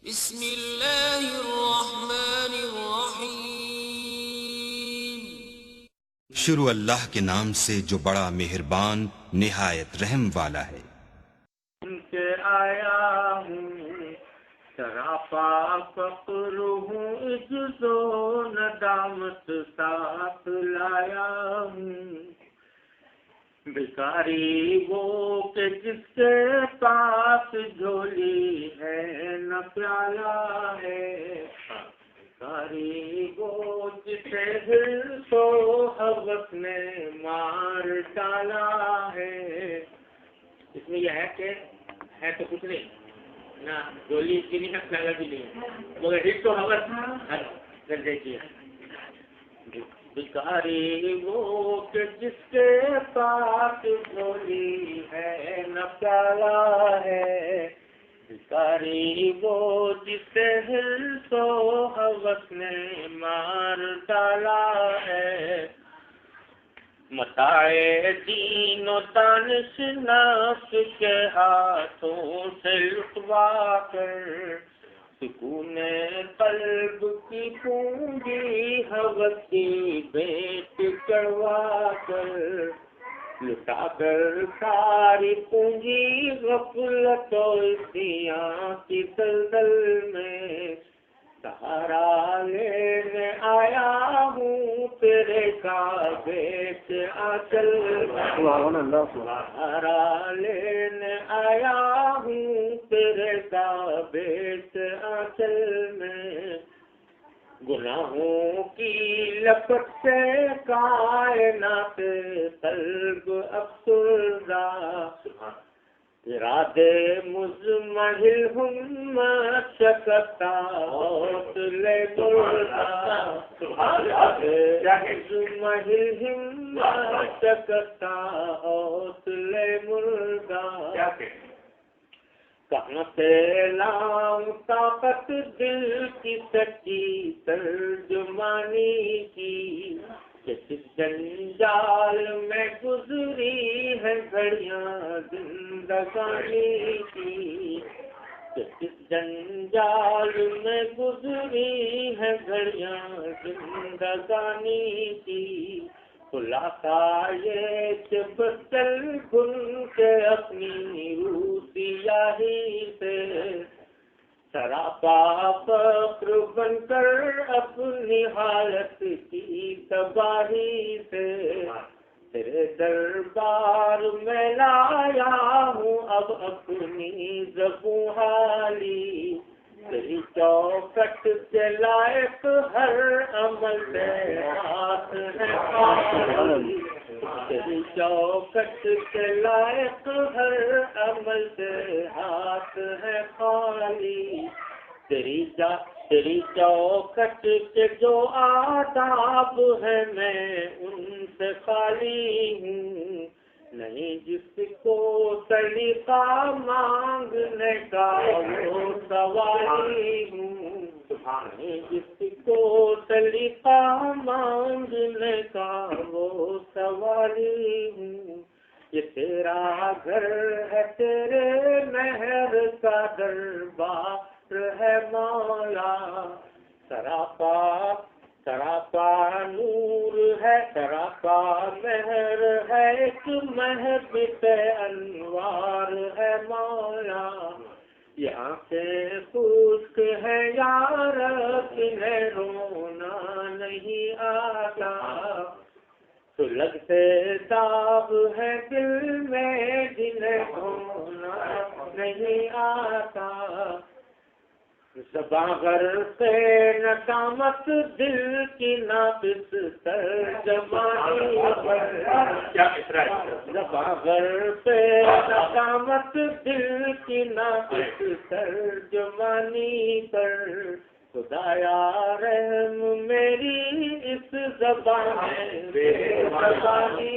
بسم اللہ الرحمن الرحیم۔ شروع اللہ کے نام سے جو بڑا مہربان نہایت رحم والا ہے۔ ان کے آیا ہوں سراپا فقر ہوں، عجز و ندامت ساتھ لایا ہوں۔ بھکاری وہ کہ جس کے پاس جھولی ہے نہ پیالہ ہے، بھکاری وہ جسے حرص و حوث نے مار ڈالا ہے۔ اس میں یہ ہے کہ ہے تو کچھ نہیں نہ، جھولی اس کی نہیں ہے، پیالہ بھی نہیں ہے، مگر حرص و حوث ہر گردے کی ہے۔ بھکاری وہ کہ جس کے پاس جھولی ہے نہ پیالہ ہے، بھکاری وہ جسے حرص و حوث نے مار ڈالا ہے۔ متاع دین و دانش نفس کے ہاتھوں سے لٹوا کر، سکون قلب کی پونجی حوث کی بیچ کروا کر، لٹا کر ساری پونجی غفلت و عصیاں کی دلدل میں، سہارا لینے آیا ہوں تیرے کعبے کے آنچل میں، سہارا لینے آیا ہوں تیرے کعبے کے آنچل میں۔ گناہوں کی لپٹ سے کائنات قلب افسردہ، ارادے مزمحل ہمت شکستہ حوصلے مردہ، مزمحل ہمت شکستہ حوصلے مردہ۔ کہاں سے لاؤں طاقت دل کی سچی ترجمانی کی، جس جنجال میں گزری ہے گھڑیاں زندگانی کی، جس جنجال میں گزری ہے گھڑیاں زندگانی کی۔ خلاصہ یہ کہ بس چل بھول کے اپنی روح سیاہی سے، سراپا فقر بن کر اپنی حالت کی تباہی سے، تیرے دربار میں لایا ہوں اب اپنی زبوں حالی، تیری چوکھٹ کے لائق ہر عمل سے ہاتھ ہے خالی، تیری چوکھٹ کے لائق ہر عمل سے ہاتھ ہے خالی، تیری چوکھٹ کے جو آداب ہے میں ان سے خالی ہوں، نہیں جس کو سلیقہ مانگنے کا وہ سوالی ہوں، نہیں جس کو سلیقہ مانگنے کا وہ سوالی ہوں۔ یہ تیرا گھر ہے تیرے مہر کا دربار ہے مولا، سراپا نور ہے، سراپا مہر ہے، ایک محبت انوار ہے مولا۔ یہ آنکھیں خشک ہے یار انہیں رونا نہیں آتا، تو لگتے داغ ہے دل میں جنہیں دھونا نہیں آتا۔ زباں غر سے ندامت دل کی ناقص ترجمانی پر، زباں غر سے ندامت دل کی ناقص ترجمانی پر، خدایا رحم میری اس زبان بے زبانی،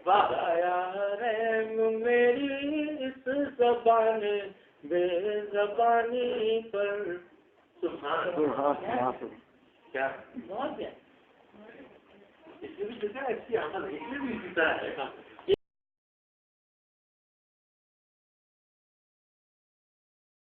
خدایا رحم میری اس زبان بے زبانی پر۔ کیا بہت ہے، اس میں بھی جیسا ہے، اس کی عمل اس میں بھی جیسا ہے۔